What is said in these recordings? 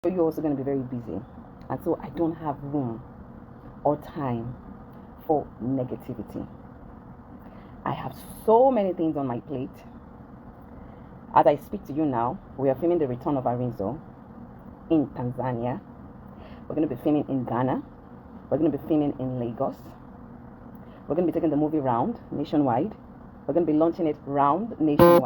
you're also going to be very busy. And so I don't have room or time for negativity. I have so many things on my plate. As I speak to you now, we are filming the return of Arinzo in Tanzania. We're going to be filming in Ghana. We're going to be filming in Lagos. We're going to be taking the movie round nationwide. We're going to be launching it round nationwide.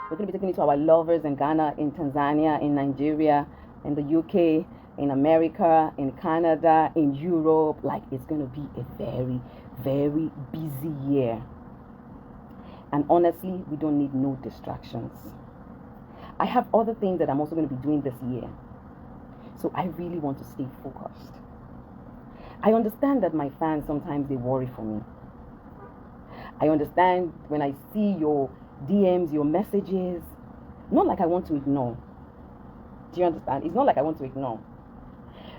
We're going to be taking it to our lovers in Ghana, in Tanzania, in Nigeria, in the UK, in America, in Canada, in Europe. Like, it's going to be a very, very busy year. And honestly, we don't need no distractions. I have other things that I'm also going to be doing this year. So I really want to stay focused. I understand that my fans, sometimes they worry for me. I understand when I see your DMs, your messages, not like I want to ignore. Do you understand? It's not like I want to ignore.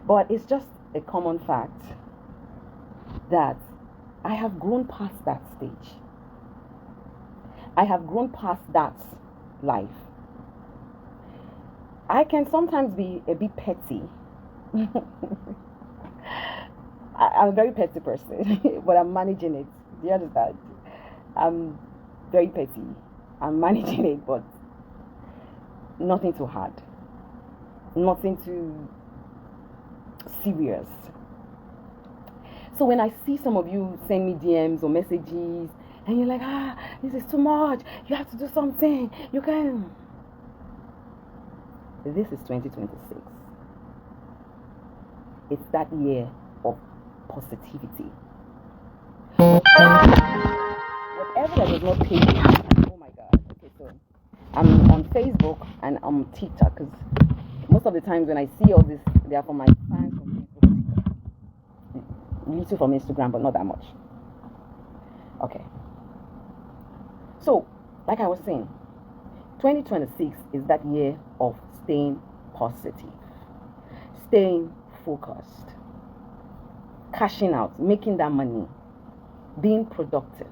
But it's just a common fact that I have grown past that stage. I have grown past that life. I can sometimes be a bit petty. I'm a very petty person, but I'm managing it. Do you understand? I'm very petty. I'm managing it, but nothing too hard. Nothing too serious. So when I see some of you send me DMs or messages, and you're like, this is too much. You have to do something. You can. This is 2026. It's that year of positivity. Whatever that does not pay you. Oh my God. Okay, so I'm on Facebook and I'm on TikTok, because most of the times when I see all this, they are from my fans from Facebook and TikTok. Little from Instagram, but not that much. Okay. So, like I was saying, 2026 is that year of staying positive, staying focused, cashing out, making that money, being productive.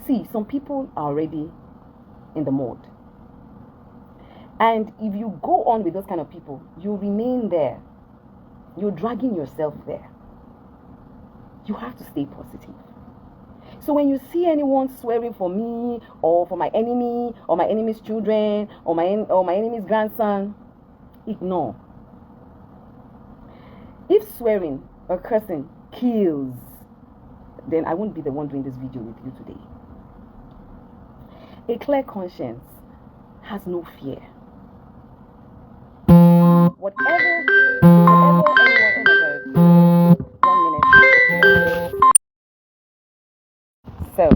See, some people are already in the mode. And if you go on with those kind of people, you remain there. You're dragging yourself there. You have to stay positive. So when you see anyone swearing for me, or for my enemy, or my enemy's children, or my enemy's grandson, ignore. If swearing or cursing kills, then I won't be the one doing this video with you today. A clear conscience has no fear. Whatever anyone, oh my God, 1 minute. So,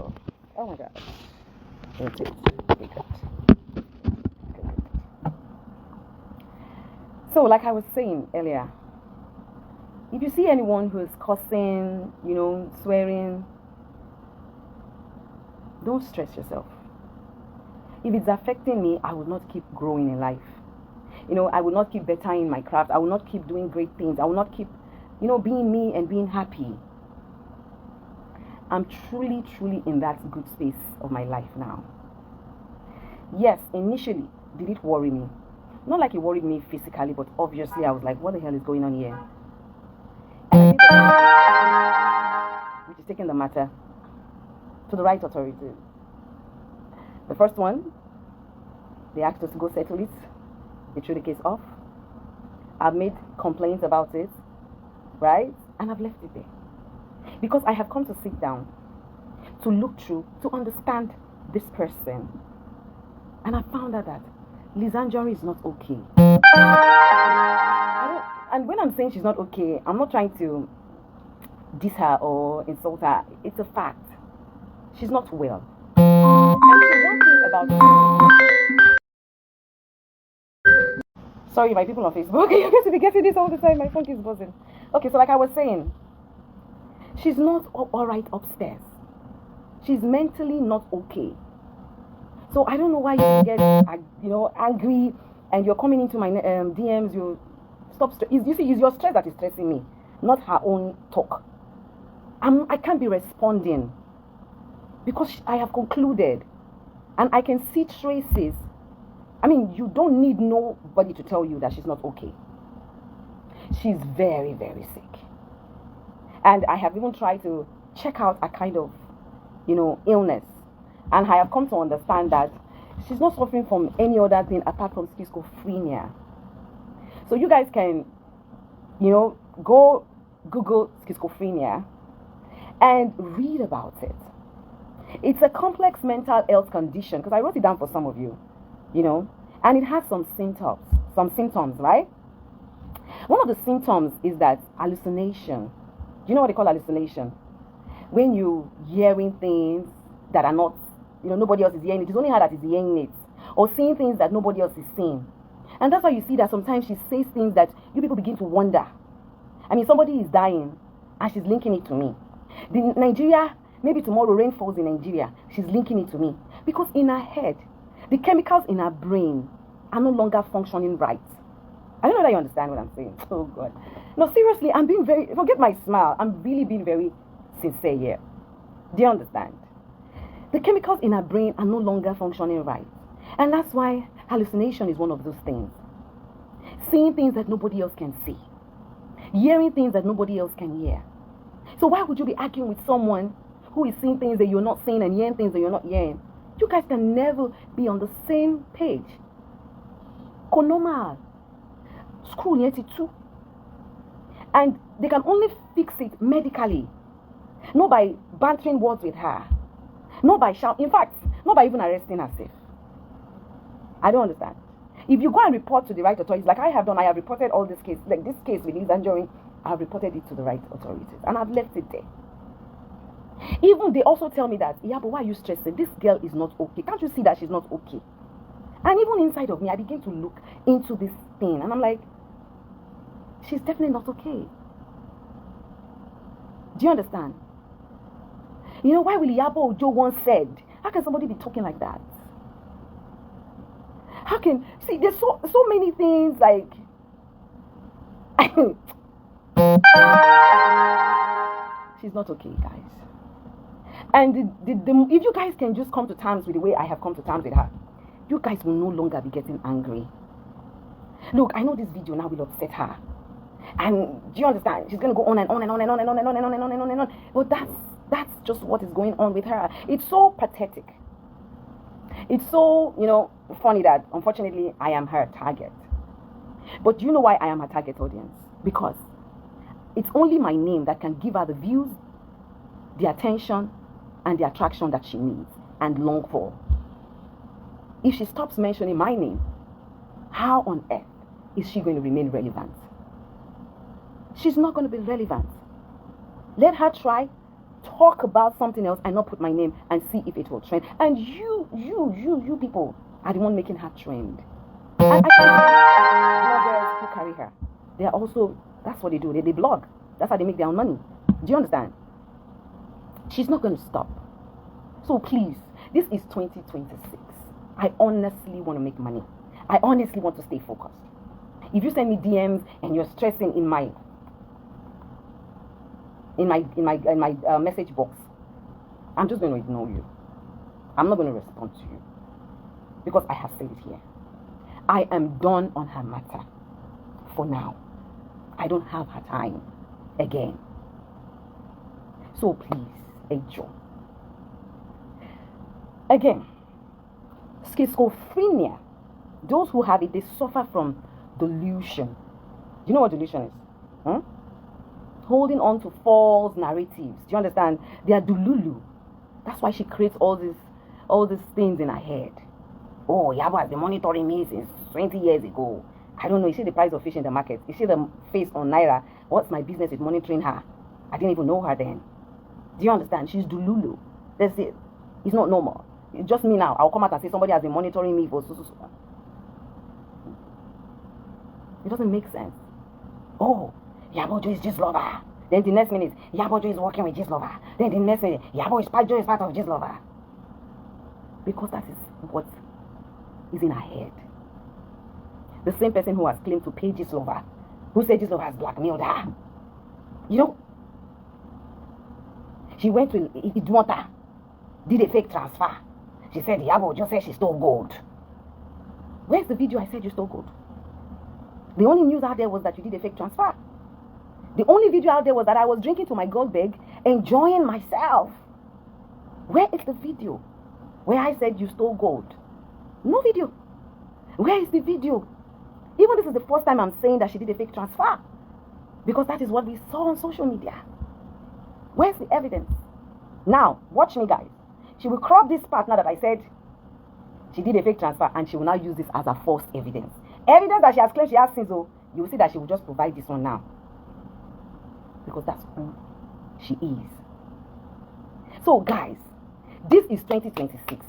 oh my God. So, like I was saying earlier, if you see anyone who's cussing, swearing, don't stress yourself. If it's affecting me, I will not keep growing in life. I will not keep bettering my craft. I will not keep doing great things. I will not keep, being me and being happy. I'm truly, truly in that good space of my life now. Yes, initially, did it worry me? Not like it worried me physically, but obviously I was like, what the hell is going on here? And which is taking the matter to the right authorities. The first one, they asked us to go settle it. They threw the case off. I've made complaints about it, right? And I've left it there. Because I have come to sit down, to look through, to understand this person. And I found out that Lizzy Ajonrin is not okay. And when I'm saying she's not okay, I'm not trying to diss her or insult her. It's a fact. She's not well. And so one thing about... Sorry, my people on Facebook. You're going to be getting this all the time. My phone keeps buzzing. Okay, so like I was saying, she's not all right upstairs. She's mentally not okay. So I don't know why you get, angry, and you're coming into my DMs. You stop. You see, it's your stress that is stressing me, not her own talk. I can't be responding because I have concluded, and I can see traces I mean, you don't need nobody to tell you that she's not okay. She's very, very sick. And I have even tried to check out a kind of, illness. And I have come to understand that she's not suffering from any other thing apart from schizophrenia. So you guys can, go Google schizophrenia and read about it. It's a complex mental health condition, because I wrote it down for some of you, and it has some symptoms, right? One of the symptoms is that hallucination. Do you know what they call hallucination? When you hearing things that are not, nobody else is hearing it. It's only her that is hearing it. Or seeing things that nobody else is seeing. And that's why you see that sometimes she says things that you people begin to wonder. I mean, somebody is dying and she's linking it to me. Nigeria, maybe tomorrow rain falls in Nigeria. She's linking it to me. Because in her head, the chemicals in her brain are no longer functioning right. I don't know that you understand what I'm saying. Oh, God. No, seriously, I'm being forget my smile. I'm really being very sincere here. Do you understand? The chemicals in her brain are no longer functioning right. And that's why hallucination is one of those things. Seeing things that nobody else can see. Hearing things that nobody else can hear. So why would you be arguing with someone who is seeing things that you're not seeing and hearing things that you're not hearing? You guys can never be on the same page. Normal. School yet too. And they can only fix it medically. Not by bantering words with her. Not by shouting. In fact, not by even arresting herself. I don't understand. If you go and report to the right authorities, like I have done, I have reported all this case, like this case with Lizzy Ajonrin, I have reported it to the right authorities. And I've left it there. Even they also tell me that, yeah, but why are you stressing? This girl is not okay. Can't you see that she's not okay? And even inside of me, I begin to look into this thing. And I'm like, she's definitely not okay. Do you understand? Why will Iyabo Ojo once said, how can somebody be talking like that? How can, see, there's so many things like, she's not okay, guys. And if you guys can just come to terms with the way I have come to terms with her, you guys will no longer be getting angry. Look, I know this video now will upset her. And do you understand? She's going to go on and on and on and on and on and on and on and on and on and on. But that's just what is going on with her. It's so pathetic. It's so, funny that, unfortunately, I am her target. But do you know why I am her target audience? Because it's only my name that can give her the views, the attention, and the attraction that she needs and long for. If she stops mentioning my name, how on earth is she going to remain relevant? She's not going to be relevant. Let her try, talk about something else and not put my name and see if it will trend. And you people are the one making her trend. And bloggers who carry her, they are also, that's what they do. They blog. That's how they make their own money. Do you understand? She's not going to stop. So please, this is 2026. I honestly want to make money. I honestly want to stay focused. If you send me DMs and you're stressing in my message box, I'm just going to ignore you. I'm not going to respond to you because I have said it here. I am done on her matter for now. I don't have her time again. So please, Ojo. Again, schizophrenia, those who have it, they suffer from delusion. Do you know what delusion is? Holding on to false narratives. Do you understand? They are delulu. That's why she creates all these things in her head. Oh, Iyabo has been monitoring me since 20 years ago. I don't know. You see the price of fish in the market. You see the face on Naira. What's my business with monitoring her? I didn't even know her then. Do you understand? She's delulu. That's it. It's not normal. It's just me now. I'll come out and say somebody has been monitoring me for so. It doesn't make sense. Oh, Iyabo Ojo is just lover. Then the next minute, Iyabo Ojo is working with just lover. Then the next minute, Iyabo Ojo is part of just lover. Because that is what is in her head. The same person who has claimed to pay just lover, who said just lover has blackmailed her. She went to Idwanta, did a fake transfer. She said Iyabo Ojo said she stole gold. Where's the video I said you stole gold? The only news out there was that you did a fake transfer. The only video out there was that I was drinking to my gold bag, enjoying myself. Where is the video where I said you stole gold? No video. Where is the video? Even this is the first time I'm saying that she did a fake transfer, because that is what we saw on social media. Where's the evidence? Now, watch me, guys. She will crop this part now that I said she did a fake transfer, and she will now use this as a false evidence. Evidence that she has claimed she has sins, so you will see that she will just provide this one now, because that's who she is. So, guys, this is 2026.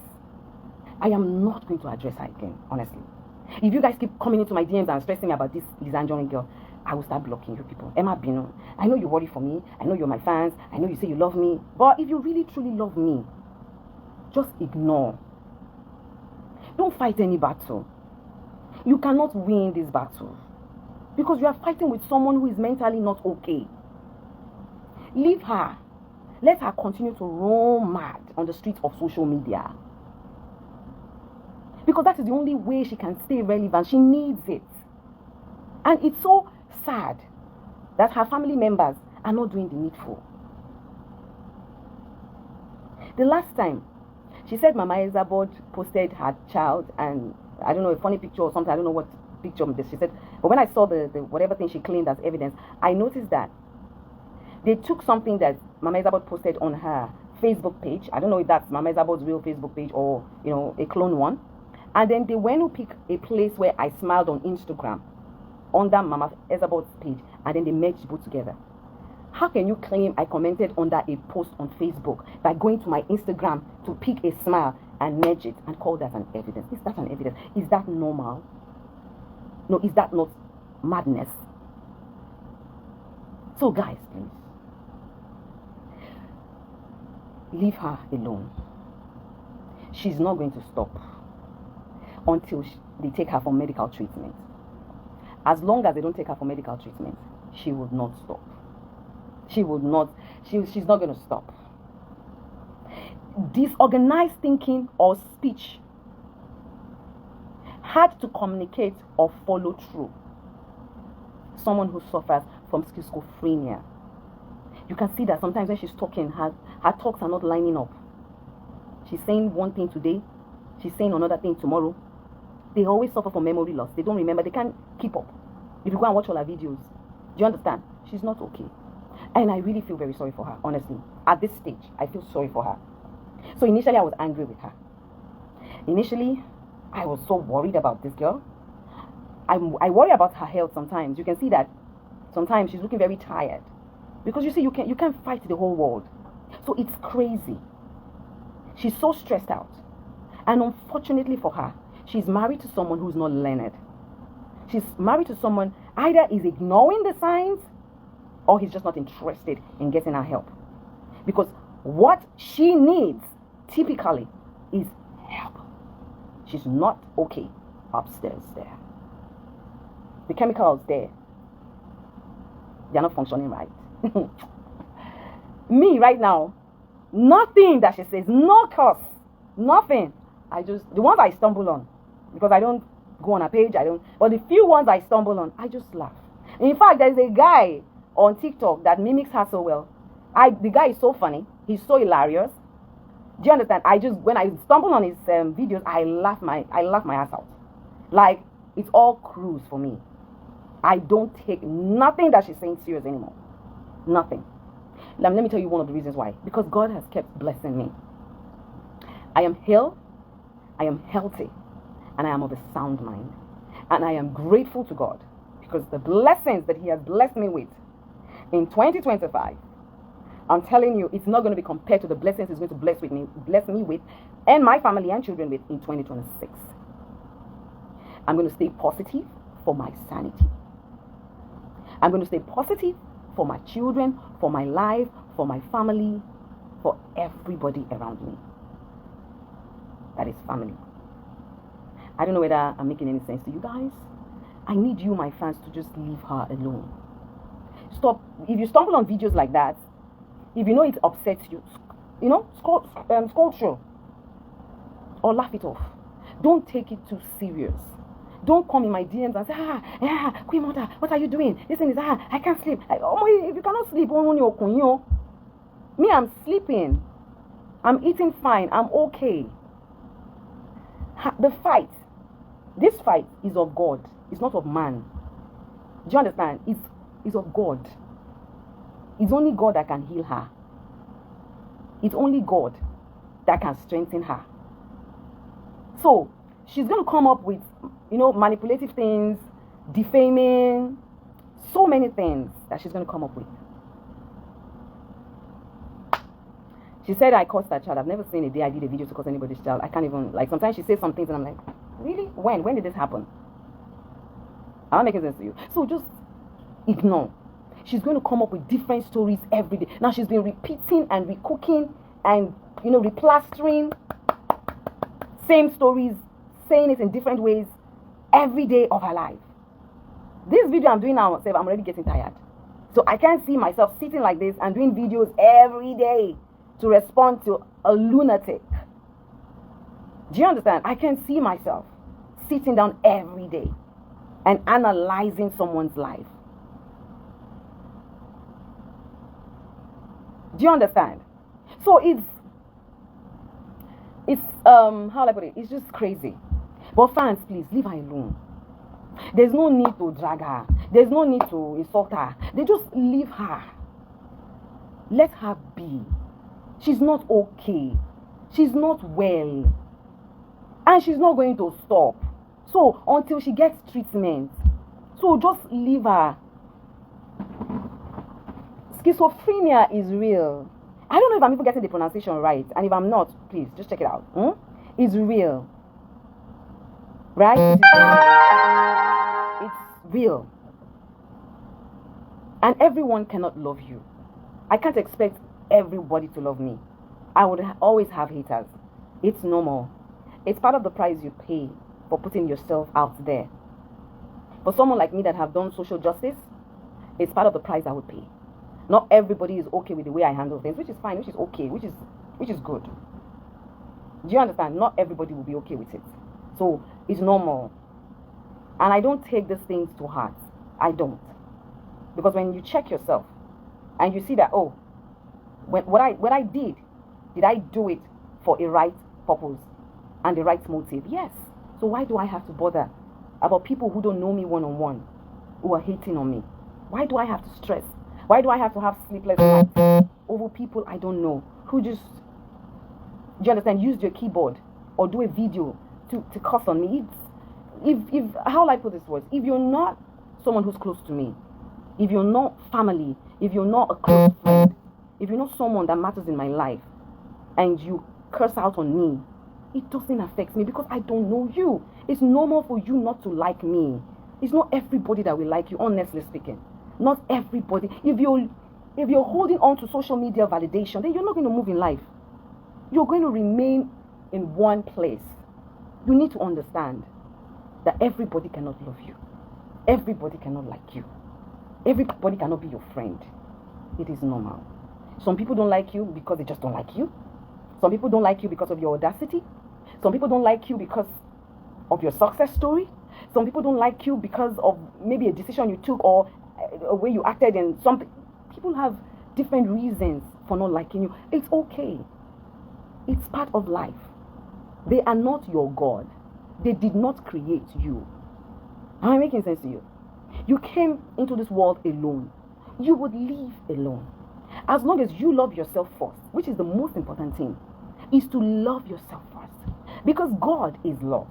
I am not going to address her again, honestly. If you guys keep coming into my DMs and stressing me about this Lizzy Ajonrin girl, I will start blocking you people. Emma Bino, I know you worry for me. I know you're my fans. I know you say you love me. But if you really, truly love me, just ignore. Don't fight any battle. You cannot win this battle, because you are fighting with someone who is mentally not okay. Leave her. Let her continue to roam mad on the streets of social media, because that is the only way she can stay relevant. She needs it. And it's so sad that her family members are not doing the needful. The last time, she said Mama Elizabeth posted her child, and I don't know, a funny picture or something. I don't know what picture she said. But when I saw the whatever thing she claimed as evidence, I noticed that they took something that Mama Elizabeth posted on her Facebook page. I don't know if that's Mama Elizabeth's real Facebook page or, you know, a clone one. And then they went to pick a place where I smiled on Instagram under Mama Elizabeth's page, and then they merged both together. How can you claim I commented under a post on Facebook by going to my Instagram to pick a smile and merge it and call that an evidence? Is that an evidence? Is that normal? No, is that not madness? So guys, please, leave her alone. She's not going to stop until they take her for medical treatment. As long as they don't take her for medical treatment, she will not stop. She will not, she's not going to stop. Disorganized thinking or speech, hard to communicate or follow through. Someone who suffers from schizophrenia. You can see that sometimes when she's talking, her talks are not lining up. She's saying one thing today, she's saying another thing tomorrow. They always suffer from memory loss. They don't remember. They can't keep up. If you go and watch all her videos, do you understand? She's not okay. And I really feel very sorry for her, honestly. At this stage, I feel sorry for her. So initially, I was angry with her. Initially, I was so worried about this girl. I worry about her health sometimes. You can see that sometimes she's looking very tired. Because you see, you can't fight the whole world. So it's crazy. She's so stressed out. And unfortunately for her, she's married to someone who's not learned. She's married to someone either is ignoring the signs or he's just not interested in getting her help. Because what she needs typically is help. She's not okay upstairs there. The chemicals there, they're not functioning right. Me right now, nothing that she says, no curse, nothing. The ones I stumble on, because I don't go on her page, but the few ones I stumble on, I just laugh. In fact, there's a guy on TikTok that mimics her so well. The guy is so funny, he's so hilarious. Do you understand? When I stumble on his videos, I laugh my ass out. Like, it's all cruise for me. I don't take nothing that she's saying serious anymore. Nothing. Let me tell you one of the reasons why. Because God has kept blessing me. I am healed, I am healthy, and I am of a sound mind. And I am grateful to God because the blessings that He has blessed me with in 2025, I'm telling you, it's not going to be compared to the blessings He's going to bless me with, and my family and children with in 2026. I'm going to stay positive for my sanity. I'm going to stay positive for my children, for my life, for my family, for everybody around me. That is family. I don't know whether I'm making any sense to you guys. I need you, my fans, to just leave her alone. Stop. If you stumble on videos like that, if you know it upsets you, scroll through or laugh it off. Don't take it too serious. Don't come in my DMs and say, yeah, Queen Mother, what are you doing? This thing is, I can't sleep. If you cannot sleep, me, I'm sleeping. I'm eating fine. I'm okay. This fight is of God. It's not of man. Do you understand? It's of God. It's only God that can heal her. It's only God that can strengthen her. So, she's going to come up with, manipulative things, defaming, so many things that she's going to come up with. She said I cursed her child. I've never seen a day I did a video to curse anybody's child. I can't even, sometimes she says some things and I'm like, really? When? When did this happen? I'm not making sense to you. So just ignore. She's going to come up with different stories every day. Now she's been repeating and recooking and, replastering same stories, saying it in different ways every day of her life. This video I'm doing now, I'm already getting tired. So I can't see myself sitting like this and doing videos every day to respond to a lunatic. Do you understand? I can see myself sitting down every day and analyzing someone's life. Do you understand? So it's how do I put it? It's just crazy. But fans, please leave her alone. There's no need to drag her. There's no need to insult her. They just leave her. Let her be. She's not okay. She's not well. And she's not going to stop. So until she gets treatment. So just leave her. Schizophrenia is real. I don't know if I'm even getting the pronunciation right. And if I'm not, please just check it out. It's real. Right? It's real. And everyone cannot love you. I can't expect everybody to love me. I would always have haters. It's normal. It's part of the price you pay for putting yourself out there. For someone like me that have done social justice, it's part of the price I would pay. Not everybody is okay with the way I handle things, which is fine, which is okay, which is good. Do you understand? Not everybody will be okay with it. So it's normal. And I don't take these things to heart. I don't. Because when you check yourself and you see that, what I did I do it for a right purpose and the right motive? Yes. So why do I have to bother about people who don't know me one-on-one, who are hating on me? Why do I have to stress? Why do I have to have sleepless nights over people I don't know who just, do you understand, use your keyboard or do a video to cuss on me? If how will I put this words? If you're not someone who's close to me, if you're not family, if you're not a close friend, if you're not someone that matters in my life, and you curse out on me, it doesn't affect me because I don't know you. It's normal for you not to like me. It's not everybody that will like you, honestly speaking. Not everybody. If you're holding on to social media validation, then you're not going to move in life. You're going to remain in one place. You need to understand that everybody cannot love you. Everybody cannot like you. Everybody cannot be your friend. It is normal. Some people don't like you because they just don't like you. Some people don't like you because of your audacity. Some people don't like you because of your success story. Some people don't like you because of maybe a decision you took or a way you acted in something. People have different reasons for not liking you. It's okay. It's part of life. They are not your God. They did not create you. Am I making sense to you? You came into this world alone. You would live alone. As long as you love yourself first, which is the most important thing, is to love yourself first. Because God is love.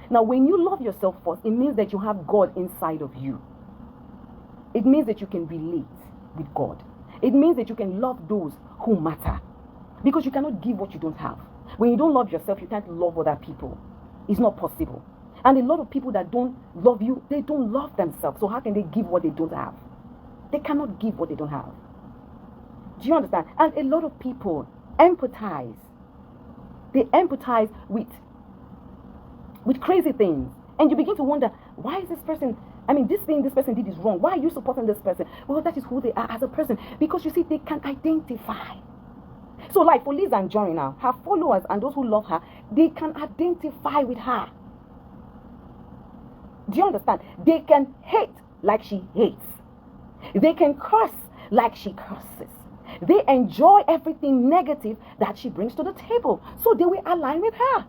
Now, when you love yourself first, it means that you have God inside of you. It means that you can relate with God. It means that you can love those who matter. Because you cannot give what you don't have. When you don't love yourself, you can't love other people. It's not possible. And a lot of people that don't love you, they don't love themselves. So how can they give what they don't have? They cannot give what they don't have. Do you understand? And a lot of people empathize. They empathize with crazy things. And you begin to wonder, why is this person, this thing this person did is wrong. Why are you supporting this person? Well, that is who they are as a person. Because you see, they can identify. So like for Lizzy Ajonrin now, her followers and those who love her, they can identify with her. Do you understand? They can hate like she hates. They can curse like she curses. They enjoy everything negative that she brings to the table. So they will align with her.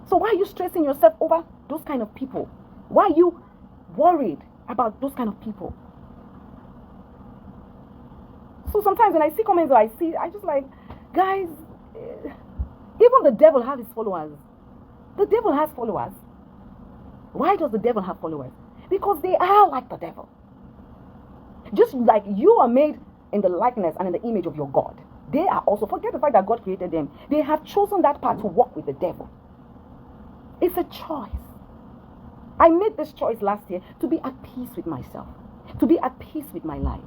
So why are you stressing yourself over those kind of people? Why are you worried about those kind of people? So sometimes when I see comments or I just like, guys, even the devil has his followers. The devil has followers. Why does the devil have followers? Because they are like the devil. Just like you are made in the likeness and in the image of your God, they are also, forget the fact that God created them, they have chosen that path to walk with the devil. It's a choice. I made this choice last year to be at peace with myself, to be at peace with my life.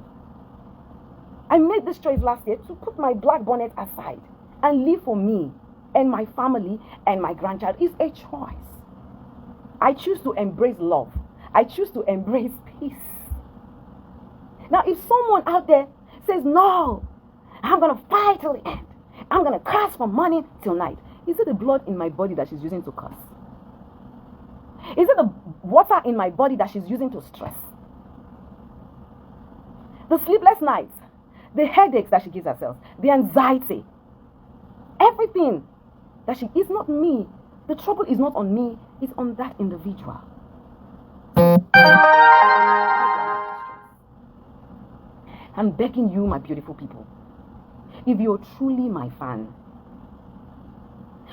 I made this choice last year to put my black bonnet aside and live for me and my family and my grandchild. It's a choice. I choose to embrace love. I choose to embrace peace. Now, if someone out there says, no, I'm going to fight till the end, I'm going to curse from morning till night, is it the blood in my body that she's using to curse? Is it the water in my body that she's using to stress? The sleepless nights, the headaches that she gives herself, the anxiety, everything that she is not me. The trouble is not on me, it's on that individual. I'm begging you, my beautiful people, if you're truly my fan,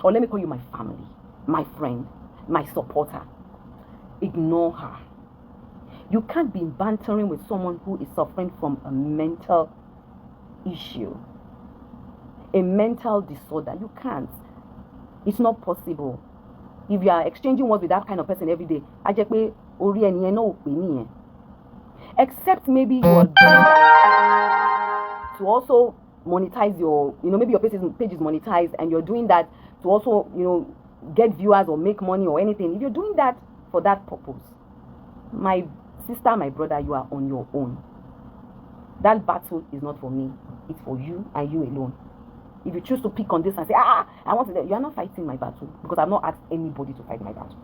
or let me call you my family, my friend, my supporter, ignore her. You can't be bantering with someone who is suffering from a mental issue, a mental disorder. You can't. It's not possible. If you are exchanging words with that kind of person every day, except maybe you are to also monetize your, maybe your page is monetized and you're doing that to also, get viewers or make money or anything. If you're doing that for that purpose, my sister, my brother, you are on your own. That battle is not for me. It's for you and you alone. If you choose to pick on this and say, I want to, you are not fighting my battle, because I've not asked anybody to fight my battle.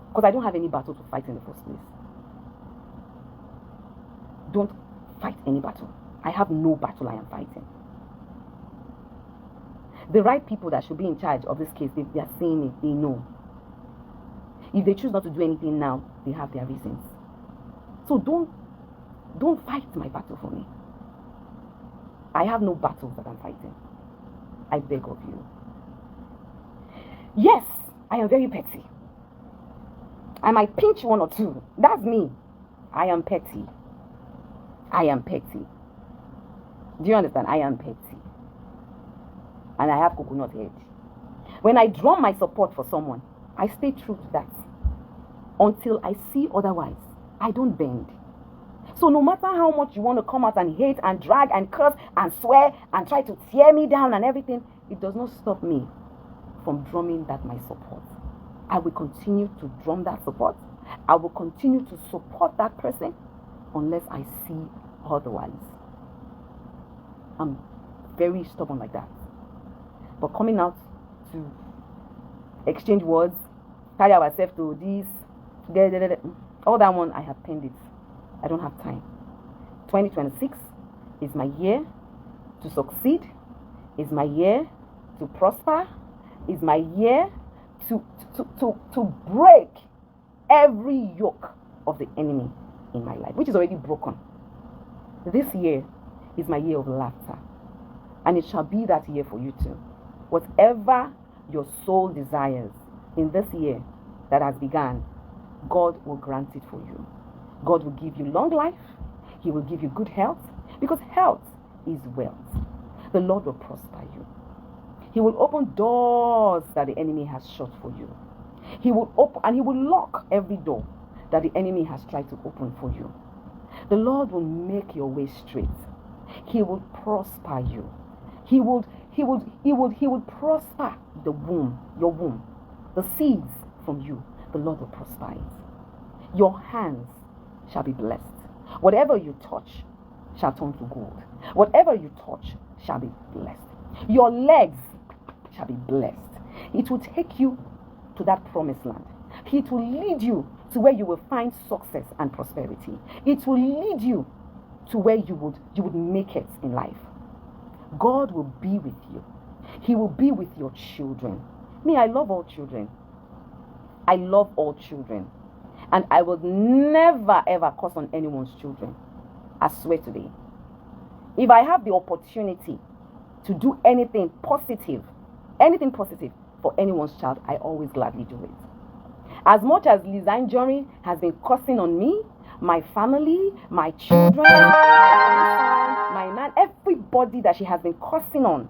Because I don't have any battle to fight in the first place. Don't fight any battle. I have no battle I am fighting. The right people that should be in charge of this case, they are saying it, they know. If they choose not to do anything now, they have their reasons. So don't fight my battle for me. I have no battles that I'm fighting. I beg of you. Yes, I am very petty. I might pinch one or two. That's me. I am petty. I am petty. Do you understand? I am petty. And I have coconut head. When I drum my support for someone, I stay true to that. Until I see otherwise, I don't bend. So no matter how much you want to come out and hate and drag and curse and swear and try to tear me down and everything, it does not stop me from drumming that my support. I will continue to drum that support. I will continue to support that person unless I see otherwise. I'm very stubborn like that. But coming out to exchange words, carry ourselves to this, all that one, I have penned it. I don't have time. 2026 is my year to succeed, is my year to prosper, is my year to break every yoke of the enemy in my life, which is already broken. This year is my year of laughter, and it shall be that year for you too. Whatever your soul desires in this year that has begun, God will grant it for you. God will give you long life. He will give you good health, because health is wealth. The Lord will prosper you. He will open doors that the enemy has shut for you. He will open and he will lock every door that the enemy has tried to open for you. The Lord will make your way straight. He will prosper you. He would prosper the womb, your womb, the seeds from you. The Lord will prosper it. Your hands shall be blessed. Whatever you touch shall turn to gold. Whatever you touch shall be blessed. Your legs shall be blessed. It will take you to that promised land, It will lead you to where you will find success and prosperity. It will lead you to where you would make it in life. God will be with you. He will be with your children. Me, I love all children. I love all children. And I will never ever curse on anyone's children. I swear today. If I have the opportunity to do anything positive for anyone's child, I always gladly do it. As much as Lizzy Ajonrin has been cursing on me, my family, my children, my man, everybody that she has been cursing on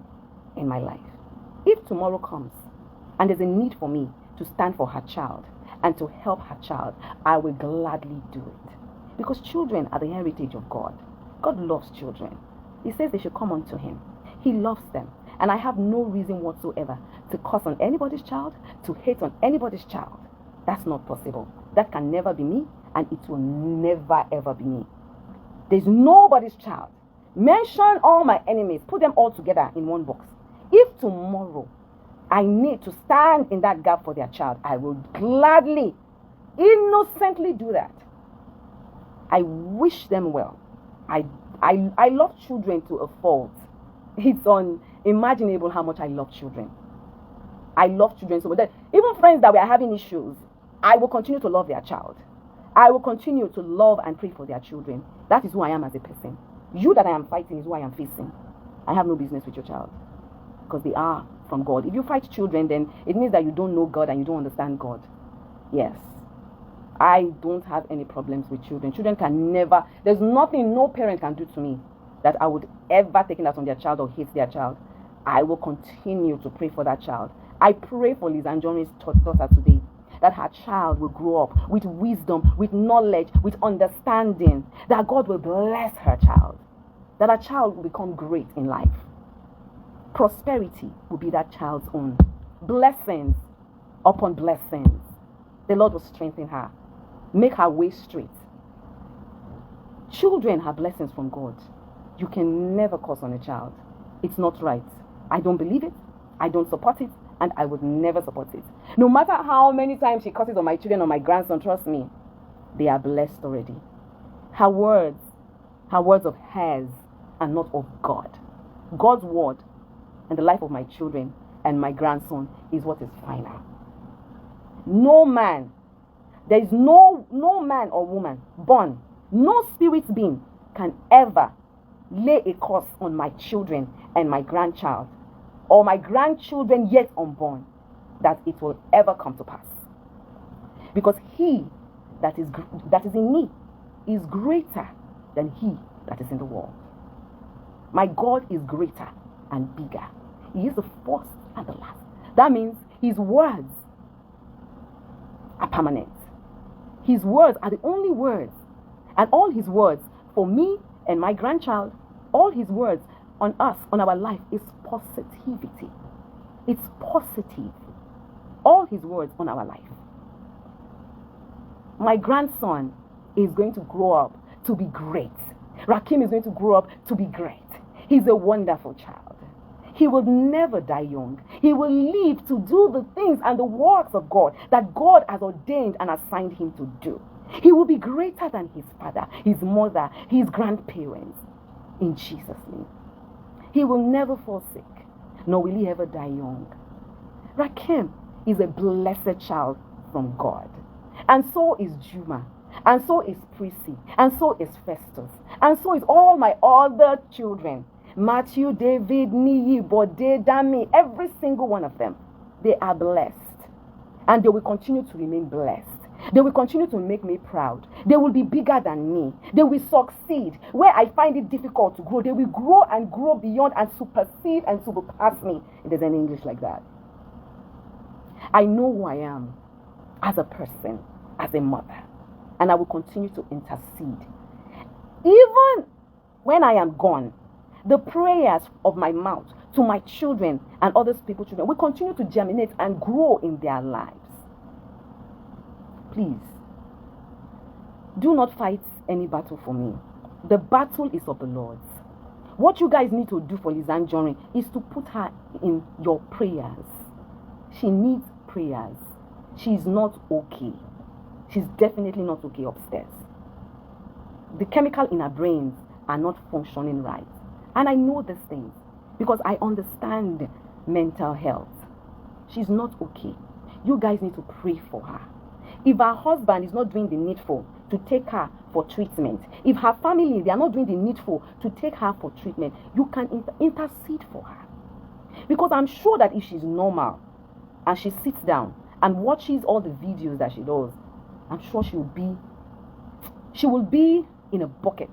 in my life. If tomorrow comes and there's a need for me to stand for her child and to help her child, I will gladly do it. Because children are the heritage of God. God loves children. He says they should come unto him. He loves them. And I have no reason whatsoever to curse on anybody's child, to hate on anybody's child. That's not possible. That can never be me, and it will never ever be me. There's nobody's child. Mention all my enemies, put them all together in one box. If tomorrow I need to stand in that gap for their child, I will gladly, innocently do that. I wish them well. I love children to a fault. It's unimaginable how much I love children. I love children so much that even friends that were having issues, I will continue to love their child. I will continue to love and pray for their children. That is who I am as a person. You that I am fighting is who I am facing. I have no business with your child because they are from God. If you fight children, then it means that you don't know God and you don't understand God. Yes. I don't have any problems with children. Children can never, there's nothing no parent can do to me that I would ever take it out on their child or hate their child. I will continue to pray for that child. I pray for Lizzy Ajonrin's daughter today, that her child will grow up with wisdom, with knowledge, with understanding, that God will bless her child, that her child will become great in life. Prosperity will be that child's own. Blessings upon blessings. The Lord will strengthen her, make her way straight. Children have blessings from God. You can never curse on a child. It's not right. I don't believe it. I don't support it. And I would never support it. No matter how many times she curses on my children or my grandson, trust me, they are blessed already. Her words of hers are not of God. God's word and the life of my children and my grandson is what is final. No man, there is no man or woman born, no spirit being can ever lay a curse on my children and my grandchild or my grandchildren yet unborn, that it will ever come to pass. Because he that is in me is greater than he that is in the world. My God is greater and bigger. He is the first and the last. That means his words are permanent. His words are the only words. And all his words for me and my grandchild, all his words on us, on our life, is positivity. It's positive. All his words on our life. My grandson is going to grow up to be great. Rakim is going to grow up to be great. He's a wonderful child. He will never die young. He will live to do the things and the works of God that God has ordained and assigned him to do. He will be greater than his father, his mother, his grandparents. In Jesus' name. He will never fall sick, nor will he ever die young. Rakim is a blessed child from God. And so is Juma. And so is Prissy. And so is Festus. And so is all my other children. Matthew, David, Niyi, Bode, Dami, every single one of them. They are blessed. And they will continue to remain blessed. They will continue to make me proud. They will be bigger than me. They will succeed. Where I find it difficult to grow, they will grow and grow beyond and supersede and surpass me. If there's any English like that. I know who I am as a person, as a mother. And I will continue to intercede. Even when I am gone, the prayers of my mouth to my children and other people's children will continue to germinate and grow in their lives. Please, do not fight any battle for me. The battle is of the Lord's. What you guys need to do for Lizzy Ajonrin is to put her in your prayers. She needs prayers. She's not okay. She's definitely not okay upstairs. The chemical in her brains are not functioning right. And I know these things because I understand mental health. She's not okay. You guys need to pray for her. If her husband is not doing the needful to take her for treatment, if her family, they are not doing the needful to take her for treatment, you can intercede for her. Because I'm sure that if she's normal and she sits down and watches all the videos that she does, I'm sure she will be in a bucket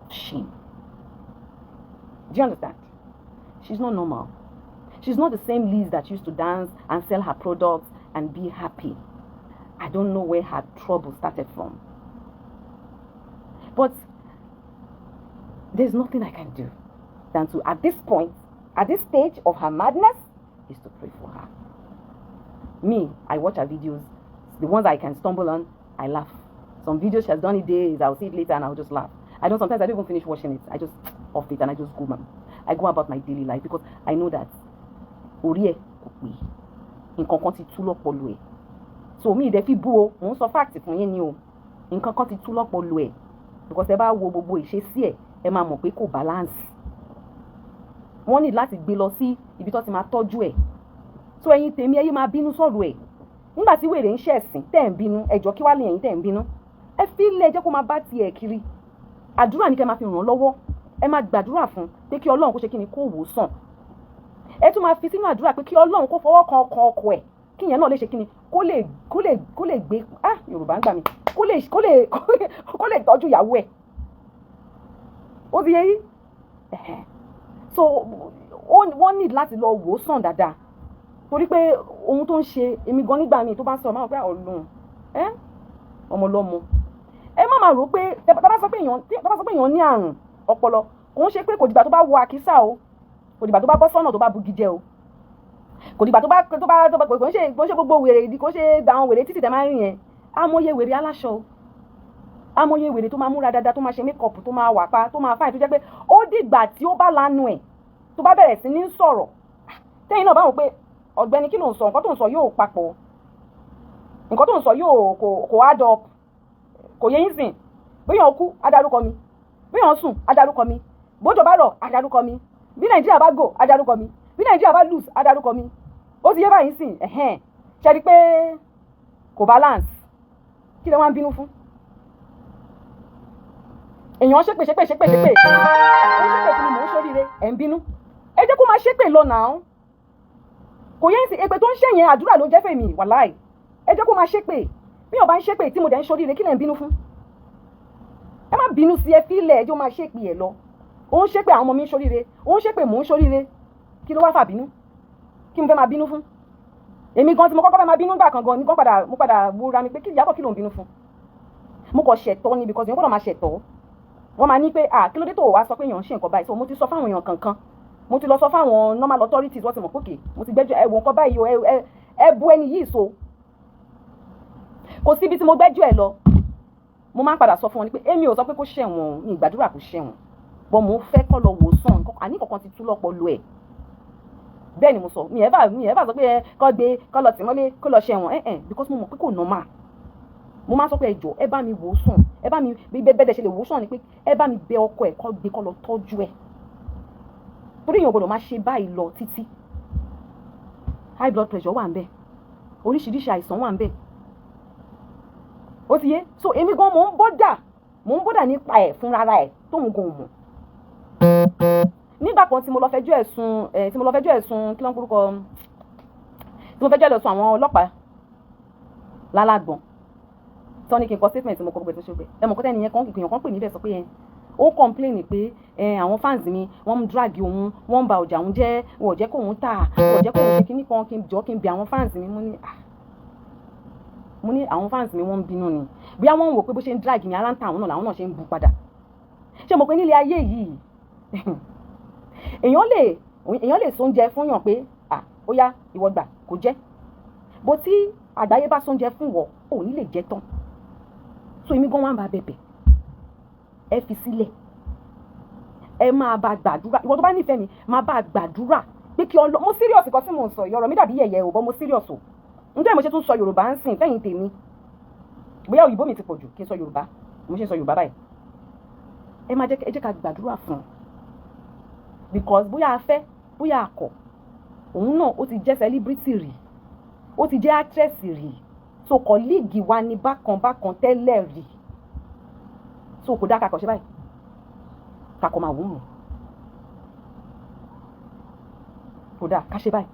of shame. Do you understand? She's not normal. She's not the same Liz that used to dance and sell her products and be happy. I don't know where her trouble started from. But there's nothing I can do than to, at this point, at this stage of her madness, is to pray for her. Me, I watch her videos. The ones I can stumble on, I laugh. Some videos she has done it days, I'll see it later and I'll just laugh. Sometimes I don't even finish watching it. I just off it and I just go about my daily life because I know that Weree nǹkan kan ti tú lọ́pọlọ ẹ̀. So me dey fi bú o, mo ń sọ fact fún yín ni o. Nǹkan kan ti tú lọ́pọlọ ẹ̀ because ẹ bá wo gbogbo ìṣesí ẹ̀, ẹ máa mọ̀ pé kò balance. Wọ́n ní láti gbé lọ sí ibi tó ti máa tọ́jú ẹ̀. So ẹ̀yin tèmi ẹ̀yin máa bínú sọ̀rọ̀ ẹ̀. Nígbà tí Weree ń ṣẹ̀sìn tẹ́ ń bínú, ẹjọ́ kí wá lè ẹ̀yin tẹ́ ń bínú. Ẹ fi lè jẹ́ kó máa bá tiẹ̀ kiri. Àdúrà ni kẹ́ máa fi ràn lọ́wọ́. Ẹ máa gbàdúrà fún pé kí Ọlọ́run kó ṣe kíni kó wò sàn. Ẹ tún máa fi sínú àdúrà pé kí Ọlọ́run kó fọwọ́ kan ọkọ ẹ̀ kí ìyẹn náà lè ṣe kíni kó lè gbé Yorùbá ń gbà mí kó lè tọ́jú ìyàwó ẹ̀. Ó ti yé yí. So wọ́n need láti lọ wò sàn dáadáa torí pé ohun tó ń ṣe èmi gan nígbà míì tó bá ń sọ máa pé Ọlọ́run ọmọ lọ́mọ. Ẹ má máa rò pé tá bá sọ pé èèyàn ní àrùn ọpọlọ kò ń ṣe pé kò dìgbà tó bá wọ àkísà o, kò dìgbà tó bá bọ́ sọ́nà tó bá bugi jẹ o, kò dìgbà tó bá kò ń ṣe gbogbo wèrè ìdí kò ń ṣe gba àwọn wèrè títí tẹ máa ń rìn yẹn. Amóye wèrè aláṣọ o, amóye wèrè tó máa múra dáadáa tó máa ṣe mékọ̀pù tó máa wà pa tó máa fáìn tó jẹ́ pé ó dìgbà tí ó bá lanu ẹ̀ tó bá bẹ̀rẹ̀ sí ní sọ̀rọ̀ tẹ́yìn náà bá wò pé ọ̀gbẹ́ni kí ló ń sọ, nǹkan tó ń sọ yóò papọ̀, nǹkan tó ń sọ yóò kò add up, kò yẹ yín sìn. Bóyá kú adarúkọ mi, bóyá sùn adarúkọ mi, bójò bá rọ̀ adarúkọ mi, bí Nàìjíríà bá gò adarúkọ mi, bí Nàìjíríà bá lose adarúkọ mi. Ó ti yé báyìí sìn. Ṣe rí pé kò balance. Kí lẹ wá ń bínú fún? Èèyàn ṣépè ó ń ṣépè fún mi mò ń ṣoríire ẹ̀ ń bínú. Ẹ jẹ́ kó máa ṣépè lọ náà. Kò yẹ sí èpè tó ń ṣe yẹn àdúrà ló jẹ́ fèmí wàláì. Ẹ jẹ́ kó máa ṣépè. Bí ó bá ń ṣépè tí mo dẹ̀ ń ṣoríire kí lẹ ń bínú fún? Ẹ má bínú sí ẹ fílẹ̀ ẹjọ́ máa ṣépè ẹ̀ lọ. Ó ń ṣépè àwọn ọmọ mi ń ṣoríire, ó ń ṣépè mò ń ṣoríire. Kí ló wá fà bínú? Kí mo fẹ́ máa bínú fún? Èmi gan tí mo kọ́kọ́ fẹ́ máa bínú gbà kan gan ni mo padà wúra mi pé kí Iyabo kí ló ń bínú fún? Mo kàn ṣẹ̀tọ́ ni because èèyàn gbọ́dọ̀ máa ṣẹ̀tọ́. Wọ́n máa ní pé kí ló dé tó wá sọ pé èèyàn ń ṣe nǹkan báyìí. So mo ti sọ fáwọn èèyàn kankan, mo ti lọ sọ fáwọn normal authorities wọ́n ti mọ̀ pókè mo ti gbẹ́jọ́ ẹ̀wọ̀n nǹkan báyìí o ẹ bu ẹni yìí so. Kò síbi tí mo gbẹ́jọ́ ẹ lọ mo máa ń padà sọ fún wọn ni pé èmi ò sọ pé kó ṣẹ̀wọ̀n ní ìgbàdúrà kó ṣẹ̀wọ̀n bọ́ mo fẹ́ kọ́ lọ wò sàn àní kankan ti tú lọ́pọlọ ẹ̀. Bẹ́ẹ̀ ni mo sọ mi ẹ̀ bá sọ pé kọ́ gbé kọ́ lọ tìmọ́lé kó lọ ṣẹ̀wọ̀n because mo mọ̀ pé kò normal. Mo máa sọ pé ẹjọ́ ẹ bá mi wò sàn ẹ bá mi bẹ́ẹ̀ ṣe lè wò sàn ni pé ẹ bá mi bẹ ọkọ ẹ̀ kọ́ gbé kọ́ lọ tọ́jú ẹ̀. Torí èèyàn gbọ́dọ̀ máa ṣe báyìí lọ títí. High blood pressure wà ń bẹ̀, oríṣiríṣi àìsàn wà ń bẹ̀. Ó ti yé so èmi gan mò ń bọ́dà nípa ẹ̀ fúnra ẹ̀ tóun gan mọ̀. Nígbà kan tí mo lọ fẹjọ́ ẹ̀sùn kí ló ń kúrúkọ tí mo fẹjọ́ ẹ̀sùn àwọn ọlọ́pàá lálágbọ̀n tó ní kí n kọ statement mo kọ gbogbo ẹ̀ tó ṣe gbẹ ẹ mọ̀ kọ́tẹ́ nìyẹn kan ìpìyàn kan pè níbẹ̀ sọ pé ó complain pé àwọn fans mi wọ́n ń drag òun wọ́n ń ba ọjà òun jẹ́ wọ́n ò jẹ́ kó òun tà wọ́n ò jẹ́ kó òun ṣe kíní kan kí n bẹ àwọn fans mi mo ní àwọn fans mi wọ́n ń bínú ni bí àwọn wò pé bó ṣe ń drag mi ara ń ta àwọn náà làwọn náà ṣe ń bu padà. Ṣé mo pé nílé ayé yìí èèyàn lè sóúnjẹ fún yàn pé ó yá ìwọ gbà kó jẹ́ bó tí àgbáyé bá sóúnjẹ fún wọ ò ní lè jẹ tán. So èmi gan wá ń bá bẹ̀bẹ̀ ẹ fi sílẹ̀ ẹ máa bá gbàdúrà ìwọ tó bá nífẹ̀ẹ́ mi máa bá gbàdúrà pé kí mo serious kan tí mo ń sọ ọ̀rọ̀ mi dàbí yẹ̀yẹ́ ò bọ́ mo serious o ǹjẹ́ mo ṣe tún sọ Yorùbá ń sìn fẹ́yìn tèmi bóyá òyìnbó mi ti pọ̀ jù kí n sọ Yorùbá mo ṣe ń sọ Yorùbá báyìí ẹ jẹ́ ká gbàdúrà fún un because bóyá a fẹ́ bóyá a kọ̀ òun náà ó ti jẹ́ celebrity rí ó ti jẹ́ actress rí so colleague wa ní bákan tẹ́lẹ̀ rí so kò dá kakọ̀ ṣe báyìí kakọ̀ máa wù mí kò dá ká ṣe báyìí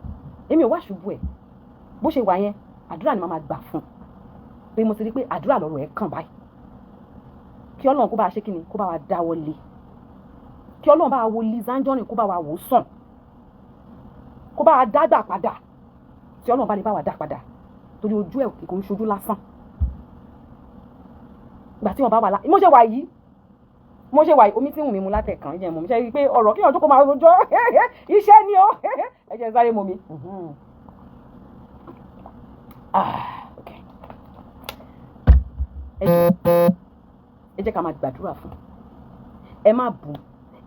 èmi ò wá ṣubú ẹ̀ bó ṣe wà yẹn àdúrà ni màá máa gbà fún un pé mo ti rí pé àdúrà lọ́rọ̀ ẹ̀ kàn báyìí kí Ọlọ́run kó bá wa ṣe kíni kó bá wa dáwọ́ lé kí Ọlọ́run bá wa wo Lizzy Ajonrin kó bá wa wò sàn kó bá wa dágbà padà tí Ọlọ́run bá lè bá wa dá padà torí ojú ẹ̀ kò ń ṣojú lásán ìgbà tí wọ́n bá wà mo ṣe wà yìí omi tí ń wù mí mu látẹ̀kàn yẹn mo ṣe rí i pé ọ̀rọ̀ kí ọjọ́ kó máa rojọ́ iṣẹ́ ni ó ẹ jẹ́ sáré mọ́ mi. Ẹ jẹ́ ká máa gbàdúrà fún ẹ má bù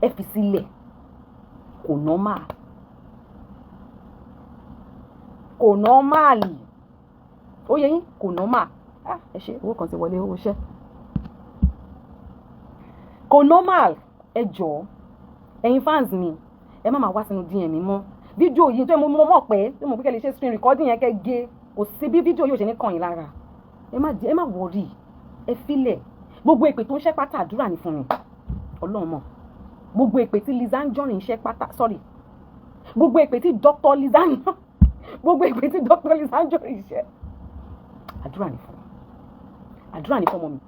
ẹ fi sílẹ̀ kò nọ́màlì ó yẹ yín kò nọ́mà ẹ ṣe owó kan ti wọlé owó iṣẹ́ kò nọ́màl ẹ jọ̀ọ́ ẹ̀yin fans mi ẹ má máa wá sínú DM mi mọ́ fídíò yìí tó ẹ mọ̀ pé tí mo bí kẹ́ lè ṣe screen recording yẹn kẹ́ gé kò sí bí fídíò yóò ṣe ní kàn yín lára ẹ má wọrí ẹ filẹ̀ gbogbo èpè tó ń ṣẹ́ pátá àdúrà ní fún mi Ọlọ́run mọ̀ gbogbo èpè tí Lizzy Ajonrin ń ṣẹ́ pátá gbogbo èpè tí Dr. Lizzy Ajonrin ṣẹ́ àdúrà ní fún mi àdúrà ní fún ọmọ mi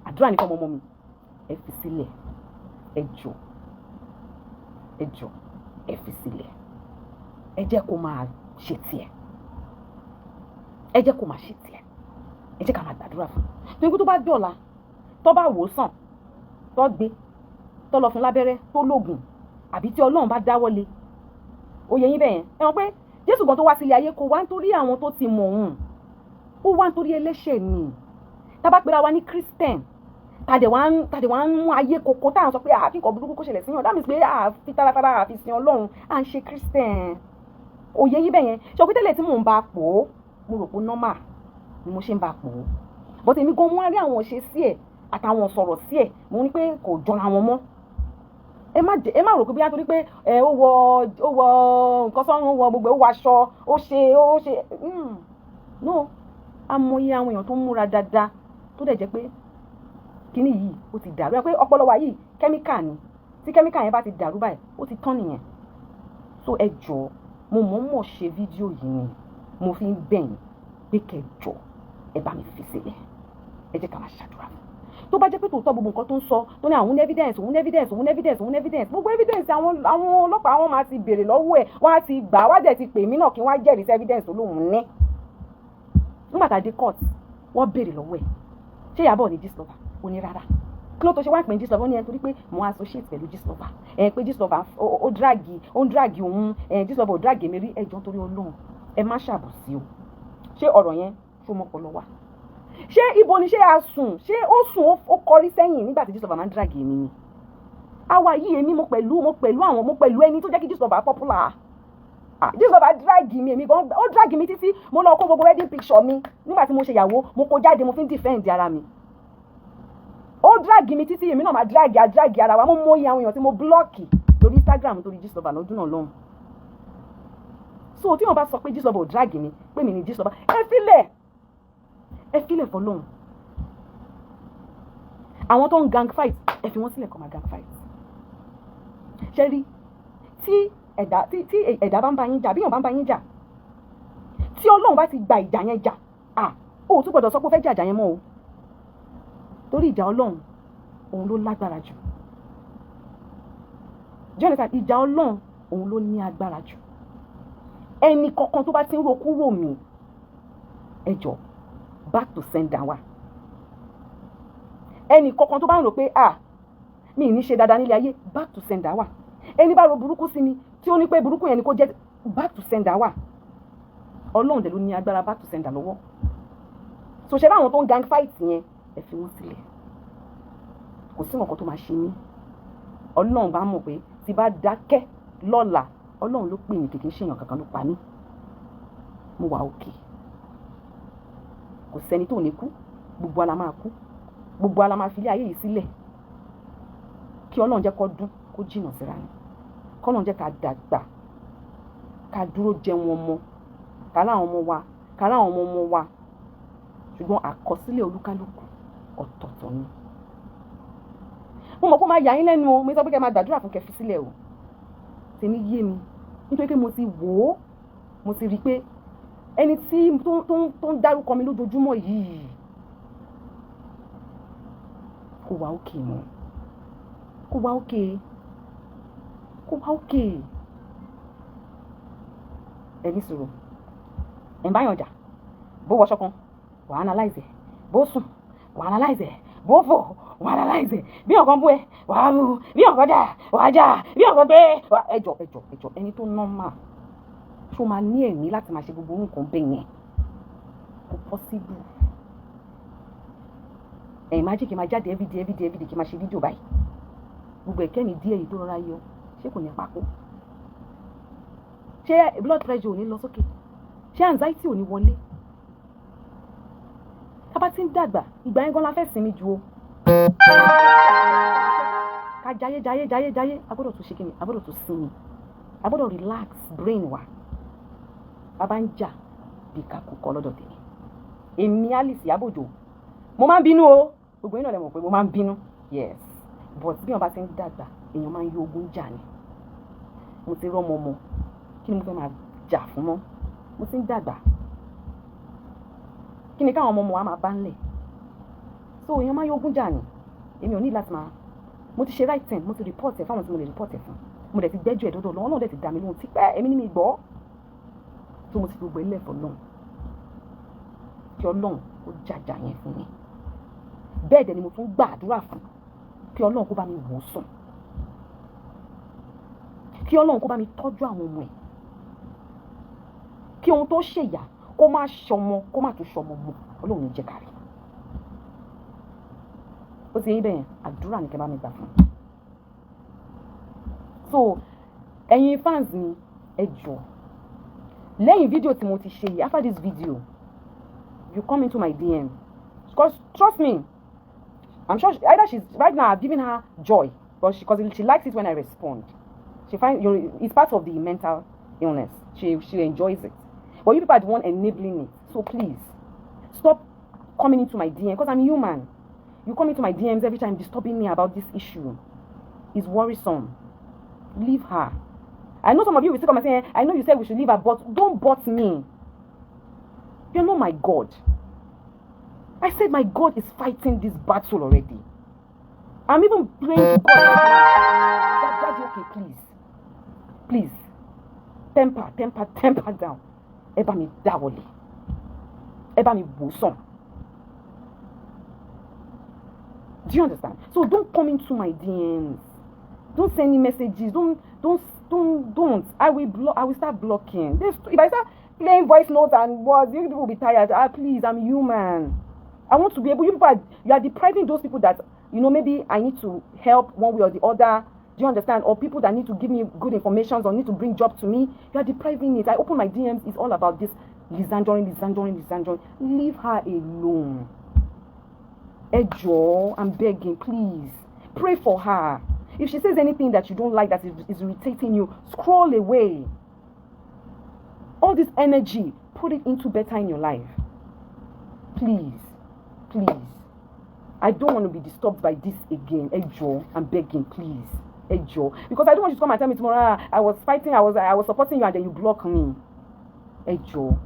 àdúrà ní fún ọmọ mi ẹ fi sílẹ̀ ẹ jọ̀ọ́ ẹ fi sílẹ̀ ẹ jẹ́ kó máa ṣe tiẹ̀ ẹ jẹ́ ká máa gbàdúrà fún un tó bá dọ̀la tó bá wò sàn tó gbé tó lọ fún lábẹ́rẹ́ tó lóògùn àbí tí Ọlọ́run bá dáwọ́ lé ó yẹ yín bẹ́yẹn ẹ mọ̀ pé Jésù gan tó wá sílé ayé kò wá nítorí àwọn tó ti mọ̀ òun ó wá nítorí ẹlẹ́ṣẹ̀ ni tá bá pera wa ní Christian tàdé wá ń mú ayé koko táwọn sọ pé àfikọ̀ burúkú kó ṣẹlẹ̀ síyàn dáàmì pé àfi táratára àfi sin Ọlọ́run à ń ṣe Christian ó yẹ yín bẹ́yẹn ṣe òkú tẹ́lẹ̀ tí mò ń bá pò ó mo rò pé nọ́mà ni mo ṣe ń bá pò ó bọ́tẹ̀ mi gan mú rí àwọn ṣe sí ẹ̀ àtàwọn sọ̀rọ̀ sí ẹ̀ mo ní pé kò jọra wọn mọ́ ẹ má rò pé bí wọ́n torí pé ó wọ nǹkan sọ́run ó wọ gbogbo ó wọ aṣọ ó ṣe no amòye àwọn èèyàn tó ń múra dáadáa tó dẹ̀ jẹ́ pé kíní yìí ó ti dàrú ẹ pé ọpọlọ wa yìí kẹ́míkà ni tí kẹ́míkà yẹn bá ti dàrú báyìí ó ti tán nìyẹn so ẹ jọ̀ọ́ mo mọ̀ ṣe fídíò yìí ni mo fi ń bẹ̀yìn pé kẹjọ ẹ bá mi fi sílẹ̀ ẹ jẹ́ ká máa ṣàdúrà tó bá jẹ́ pé tòótọ́ gbogbo nǹkan tó ń sọ tó ní àwọn evidence gbogbo evidence àwọn ọlọ́pàá àwọn máa ti béèrè lọ́wọ́ ẹ̀ wọ́n á ti gbà wá dẹ̀ ti pè mí náà kí wọ́n á jẹ́rìí sí evidence tó lóun ní nígbà tá a dé court wọ́n béèrè lọ́wọ́ ẹ̀ ṣé Iyabo ní Gistlover ó ní rárá kí ló tó ṣe wá pè ní Gistlover ó ní ẹ torí pé mo associate pẹ̀lú Gistlover pé Gistlover ó ń dragi òun Gistlover ò dragi mi rí ẹjọ́ torí Ọlọ́run ẹ má ṣàbòsí o ṣé ọ̀rọ̀ yẹn tó mọ́pọlọ wá ṣé ibo ni ṣé a sùn ṣé ó sùn ó kọrí sẹ́yìn nígbà tí Gistlover máa ń dragi èmi ni àwa yìí èmi mo pẹ̀lú ẹni tó jẹ́ kí Gistlover popular Gistlover dragi mi èmi gan ó dragi mi títí mo lọ kó gbogbo wedding picture mi nígbà tí mo ṣe ìyàwó mo kó jáde mo fi ń defend ara mi ó dragi mi títí èmi náà máa dragi ara wa mo mọ iye àwọn èèyàn tí mo blọ́ọ̀kì lórí Instagram torí Gistlover lọ́dún náà lọ́hùn so tí wọ́n bá sọ pé Gistlover ò dragi mi pé mi ni Gistlover ẹ filẹ̀ fọlọ́hún àwọn tó ń gang fight ẹ fi wọ́n sílẹ̀ kọ́ máa gang fight ṣe rí tí ẹ̀dá bá ń bá yín jà bí èèyàn bá ń bá yín jà tí Ọlọ́run bá ti gba ìjà yẹn jà ó tún gbọ́dọ̀ sọ pé ó fẹ́ jà yẹn mọ́ o torí ìjà Ọlọ́run òun ló lágbára jù Jonathan ìjà Ọlọ́run òun ló ní agbára jù ẹnì kankan tó bá ti ń ro kúrò mí ẹ jọ̀ọ́ back to sender wa ẹnì kankan tó bá ń rò pé mi ì ní ṣe dáadáa nílé ayé back to sender wa ẹni bá ro burúkú sí mi tí ó ní pé burúkú yẹn ni kó jẹ́ back to sender wa Ọlọ́run dẹ̀ ló ní agbára back to sender lọ́wọ́ so ṣe báwọn tó ń gang fight yẹn ẹ fi wọ́n sílẹ̀ kò sí nǹkan tó máa ṣe mí Ọlọ́run bá mọ̀ pé tí bá dákẹ́ lọ́la Ọlọ́run ló pè mí kìkì ṣèyàn kankan ló pa mí mo wà òkè kò sẹ́ni tó ní kú, gbogbo ala máa kú, gbogbo ala máa fi ilé ayé yìí sílẹ̀. Kí Ọlọ́run jẹ́ kó dún kó jìnnà síra ni, kí Ọlọ́run jẹ́ ká dàgbà, ká dúró jẹun ọmọ, ká láwọn ọmọ wa, ká láwọn ọmọ wa, ṣùgbọ́n àkọsílẹ̀ olúkálùkù ọ̀tọ̀ọ̀tọ̀ ni. Mo mọ̀ pé ó máa yà yín lẹ́nu o, mo sọ pé kẹ́ máa gbàdúrà fún kẹ́ fi sílẹ̀ o. Tèmi yé mi nítorí pé mo ti wò ó, mo ti rí i pé ẹni tí tó ń dárúkọ mi lójoojúmọ́ yìí kò wá òkè mọ́, kò wá òkè, kò wá òkè. Ẹni sọ̀rọ̀ ẹ̀ ń bá yàn jà, bó wọṣọ kan wà á analyze ẹ̀, bó sùn wà á analyze ẹ̀, bó fò wà á analyze ẹ̀, bí ọ̀kan bú ẹ wà á mú, bí ọ̀kan jà wà á jà, bí ọ̀kan gbé ẹjọ́ ẹni tó normal tó máa ní ẹ̀mí láti máa ṣe gbogbo nǹkan bẹ́ẹ̀ yẹn kò possible. Ẹ̀yin máa jẹ́ kí n máa jáde everyday kí n máa ṣe fídíò báyìí, gbogbo ẹ̀kẹ́ mi díẹ̀ yìí tó rọra yọ, ṣé kò ní pákó? Ṣé blood pressure ò ní lọ sókè? Ṣé anxiety ò ní wọlé? Ká bá ti ń dàgbà, ìgbà yẹn gan la fẹ́ sinmi ju o. Ká jayé, a gbọ́dọ̀ tún ṣe kíni, a gbọ́dọ̀ tún sinmi, a gbọ́dọ̀ relax brain wa. Bàbá ń jà bí kakú kọ́ lọ́dọ̀ tèmi. Èmi Alice Iyabo Ojo, mo máa ń bínú o, gbogbo yín náà lè mọ̀ pé mo máa ń bínú, yes, but bí wọ́n bá ti ń dàgbà, èèyàn máa ń yọ ogun jà ni. Mo ti rọ́mọ ọmọ, kí ni mo fẹ́ máa jà fún mọ́? Mo ti ń dàgbà, kí ni káwọn ọmọ wa máa bá ń lẹ̀? So èèyàn máa ń yọ ogun jà ni. Èmi ò ní láti máa, mo ti ṣe right thing, mo ti report ẹ̀ fáwọn tí mo lè report ẹ̀ fún, mo dẹ̀ ti gbẹ́jọ́ ẹ̀ dọ́dọ̀ lọ́wọ́ náà dẹ̀ ti dà mí lóhun tí pẹ́ èmi ní mi gbọ́. So mo ti gbogbo ilé ẹ̀fọ́ náà kí Ọlọ́run kó jàjà yẹn fún mi. Bẹ́ẹ̀ dẹ̀ ni mo tún gbàdúrà fún kí Ọlọ́run kó bá mi wò sàn, kí Ọlọ́run kó bá mi tọ́jú àwọn ọmọ ẹ̀, kí ohun tó ṣèyà kó má ṣọmọ, kó má tún ṣọmọ mọ́, Ọlọ́run ní jẹ́ ká rí. Ó ti yín bẹ́ẹ̀, àdúrà ní kẹ́ bá mi gbà fún. So ẹ̀yin fans mi, ẹ jọ̀ọ́, lẹ́yìn fídíò tí mo ti ṣe yìí, after this video you come into my DM, because trust me, I'm sure either she's right now I've given her joy, but because she likes it when I respond. She finds, you know, it's part of the mental illness. She enjoys it. But you people are the one enabling it. So please stop coming into my DM, because I'm human. You come into my DMs every time disturbing me about this issue. It's worrisome. Leave her. I know some of you will still come and say, I know you said we should leave her, but don't bot me. You're not my God. I said my God is fighting this battle already. I'm even praying to God. Daddy, okay, please. Please. Temper down. Eba mi dawole. Eba mi boson. Do you understand? So don't come into my DMs. Don't send me messages. Don't. I will start blocking. If I start playing voice notes and words, you people will be tired. Please, I'm human. I want to be able. You are depriving those people that, you know, maybe I need to help one way or the other. Do you understand? Or people that need to give me good information or need to bring job to me. You are depriving it. I open my DMs. It's all about this Lizzy Ajonrin. Leave her alone. Ejo, I'm begging, please. Pray for her. If she says anything that you don't like, that is irritating you, scroll away. All this energy, put it into better in your life. Please. I don't want to be disturbed by this again. Ejo, I'm begging, please. Ejo. Because I don't want you to come and tell me tomorrow, I was fighting, I was supporting you, and then you block me. Ejo.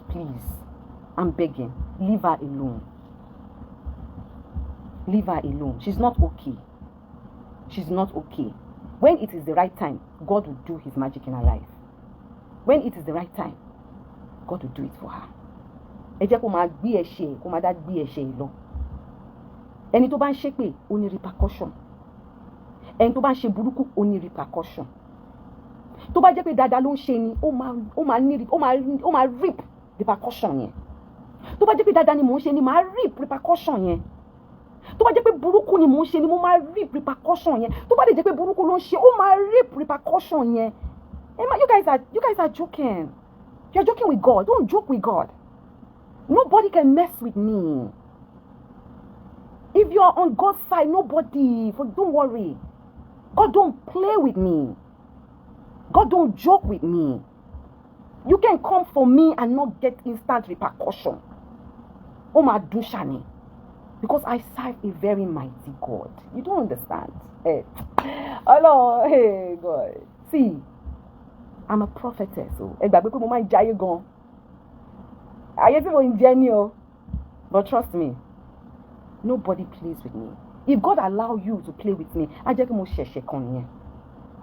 Please. I'm begging. Leave her alone. Leave her alone. She's not okay. When it is the right time, God will do his magic in her life. When it is the right time, God will do it for her. Ẹ jẹ́ kó máa gbé ẹ̀ṣẹ̀, kó máa dá gbé ẹ̀ṣẹ̀ lọ. Ẹni tó bá ń ṣépè, ó ní repercussion. Ẹni tó bá ń ṣe burúkú, ó ní repercussion. Tó bá jẹ́ pé dáadáa ló ń ṣe ni, ó máa reap repercussion yẹn. Tó bá jẹ́ pé dáadáa ni mò ń ṣe ni, máa reap repercussion yẹn. Tó bá jẹ́ pé burúkú ni mò ń ṣe ni, mo máa reap repercussion yẹn. Tó bá dẹ̀ jẹ́ pé burúkú ló ń ṣe, ó máa reap repercussion yẹn. You guys are joking. You're joking with God. Don't joke with God. Nobody can mess with me. If you are on God's side, nobody, don't worry. God don't play with me. God don't joke with me. You can come for me and not get instant repercussion. Oh my dushani. Because I serve a very mighty God. You don't understand. Hey. Hello, hey God. See, I'm a prophetess. So but trust me, nobody plays with me. If God allow you to play with me, I just mo sheshe kan yen.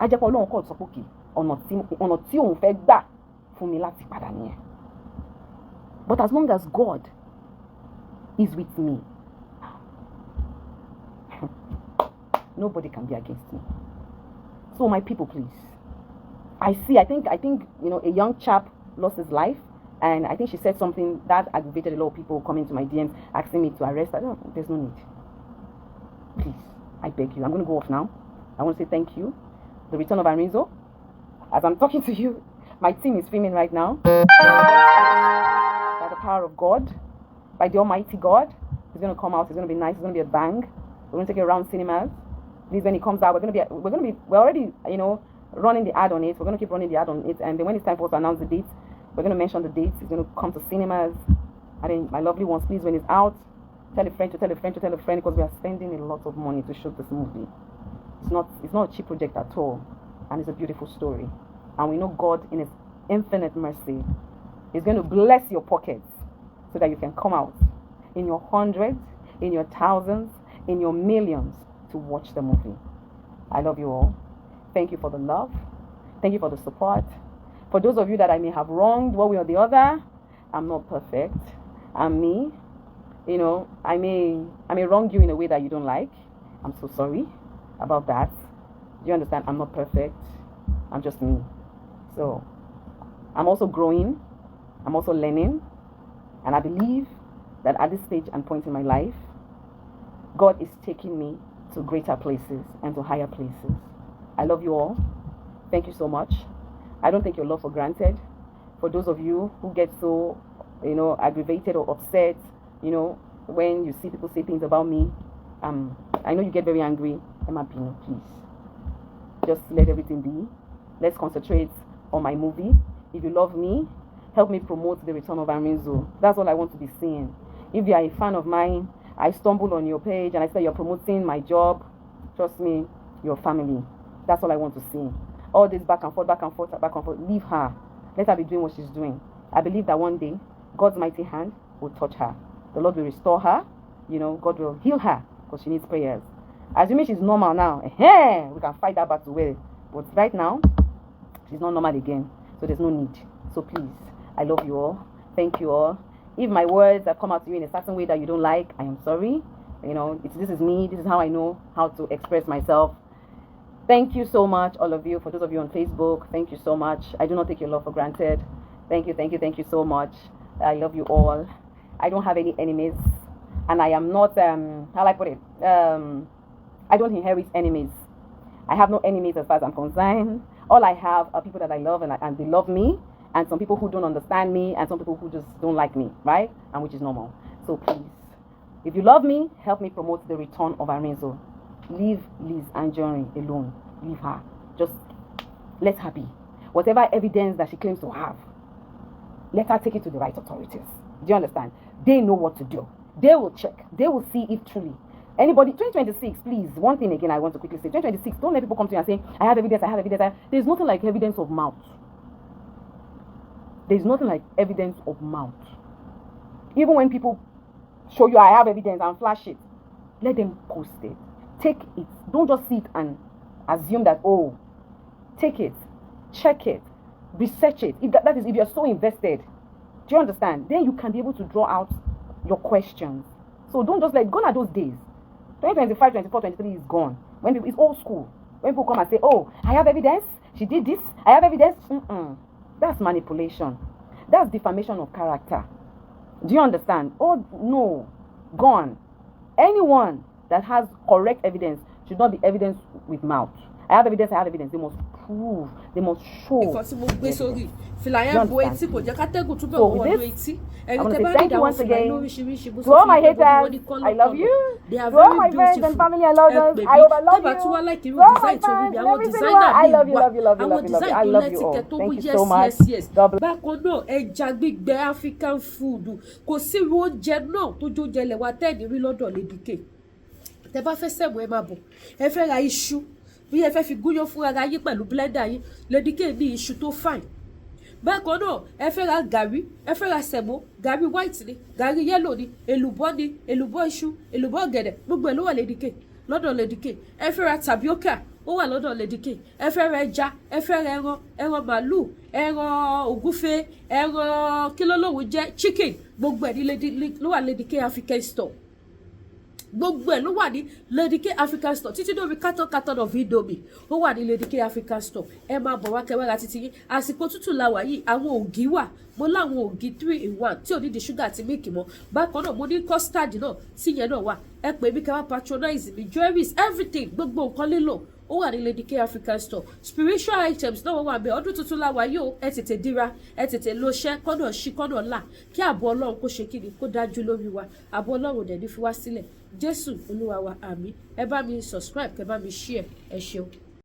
I just Ọlọ́run ko sọ pé ọ̀nà tí òun fẹ́ gbà fún mi láti padà nìyẹn. But as long as God is with me, nobody can be against me. So my people, please. I think a young chap lost his life, and I think she said something that aggravated a lot of people coming to my DMs asking me to arrest her. No, there's no need. Please, I beg you. I'm going to go off now. I want to say thank you. The return of Arinzo. As I'm talking to you, my team is filming right now. By the power of God, by the Almighty God, it's going to come out. It's going to be nice. It's going to be a bang. We're going to take it around cinemas. Please, when it comes out, we're already, running the ad on it. We're going to keep running the ad on it. And then when it's time for us to announce the dates, we're going to mention the dates. It's going to come to cinemas. And then my lovely ones, please, when it's out, tell a friend to tell a friend to tell a friend, because we are spending a lot of money to shoot this movie. It's not a cheap project at all. And it's a beautiful story. And we know God, in His infinite mercy, is going to bless your pockets so that you can come out in your hundreds, in your thousands, in your millions to watch the movie. I love you all. Thank you for the love. Thank you for the support. For those of you that I may have wronged one way or the other, I'm not perfect. I'm me. I may wrong you in a way that you don't like. I'm so sorry about that. Do you understand? I'm not perfect. I'm just me. So, I'm also growing. I'm also learning. And I believe that at this stage and point in my life, God is taking me to greater places and to higher places. I love you all. Thank you so much. I don't take your love for granted. For those of you who get so, aggravated or upset, when you see people say things about me, I know you get very angry. Emma Pino, please. Just let everything be. Let's concentrate on my movie. If you love me, help me promote the return of Arinzo. That's all I want to be seeing. If you are a fan of mine, I stumble on your page and I say you're promoting my job, trust me, your family. That's all I want to see. All this back and forth, leave her. Let her be doing what she's doing. I believe that one day, God's mighty hand will touch her. The Lord will restore her. God will heal her because she needs prayers. Assuming she's normal now, we can fight that battle well. But right now, she's not normal again. So there's no need. So please, I love you all. Thank you all. If my words have come out to you in a certain way that you don't like, I am sorry. This is me. This is how I know how to express myself. Thank you so much, all of you. For those of you on Facebook, thank you so much. I do not take your love for granted. Thank you so much. I love you all. I don't have any enemies. And I am not, how I put it? I don't inherit enemies. I have no enemies as far as I'm concerned. All I have are people that I love and they love me. And some people who don't understand me. And some people who just don't like me, right? And which is normal. So please, if you love me, help me promote the return of Arinzo. Leave Lizzy Ajonrin alone. Leave her. Just let her be. Whatever evidence that she claims to have, let her take it to the right authorities. Do you understand? They know what to do. They will check. They will see if truly. Anybody, 2026, please, one thing again I want to quickly say. 2026, don't let people come to you and say, I have evidence. There's nothing like evidence of mouth. There's nothing like evidence of mouth. Even when people show you I have evidence and flash it, let them post it. Take it. Don't just sit and assume that, take it, check it, research it. That is, if you're so invested, do you understand? Then you can be able to draw out your questions. So don't just gone are those days. 2025, 24, 23 is gone. When people, it's old school. When people come and say, I have evidence, she did this, I have evidence. That's manipulation. That's defamation of character. Do you understand? No, gone. Anyone that has correct evidence should not be evidence with mouth. I have evidence. They must prove. They must show. Because mo gbé sórí fìlà yẹn bo etí kò jẹ́ ká tẹ́gùn túbọ̀ So with wọnú this, etí. I Ẹni want to tẹ́ say bá rí thank you ìdáwọ́ once fìlà again lóríṣiríṣi bó to all my sọ fún haters. I love you. They are To all very my friends and beautiful. family and lovers, I hope I love you. To all my fans and every single one, I love you. I love you all. Thank you so much. God bless. Bákan náà ẹja gbígbẹ African food kò sí irú oúnjẹ náà tó jó jẹlẹ̀ wá tẹ́ẹ̀nì rí lọ́dọ̀ Lady K. Tẹ́ bá fẹ́ sẹ̀mú ẹ máa bọ̀ ẹ fẹ́ ra iṣu bí ẹ fẹ́ fi gúnyán fún ara yín pẹ̀lú blender yín Lady K ní iṣu tó fine. Bákan náà ẹ fẹ́ ra gàrí ẹ fẹ́ ra sẹ̀mó gàrí white ni gàrí yellow ni èlùbọ́ iṣu èlùbọ́ ọ̀gẹ̀dẹ̀ gbogbo ẹ̀ ló wà Lady K lọ́dọ̀ Lady K. Ẹ fẹ́ ra tapioca ó wà lọ́dọ̀ Lady K. Ẹ fẹ́ ra ẹja ẹ fẹ́ ra ẹran màálù ẹran ògúfe ẹran kílólówó jẹ́ chicken gbogbo ẹ̀ ní ló wà Lady K African store gbogbo ẹ̀ ló wà ní Lady K African store títí lórí carton of Indomie ó wà ní Lady K African store ẹ máa bọ̀ wá kẹwàá ra títí yín àsìkò tútù la wà yìí àwọn ògì wà mo láwọn ògì 3-in-1 tí ò ní di ṣúgà àti mílìkì mọ́ bákan náà mo ní custard náà tíyẹn náà wà ẹ pè mí kẹwàá patronize mi jewelries everything gbogbo nǹkan lílò ó wà ní Lady K African store spiritual items náà wà bẹ́ẹ̀ ọdún tuntun la wà yóò ẹ tètè dira ẹ tètè lo ṣẹ́ kọ́nà ṣí kọ́nà là kí ààbò Ọlọ́run kó ṣe kíni kó dájú lórí wa ààbò Ọlọ́run dẹ̀ ní fi wá sílẹ̀ Jésù Olúwa wa àmín ẹ bá mi subscribe kẹ bá mi share ẹ ṣeun.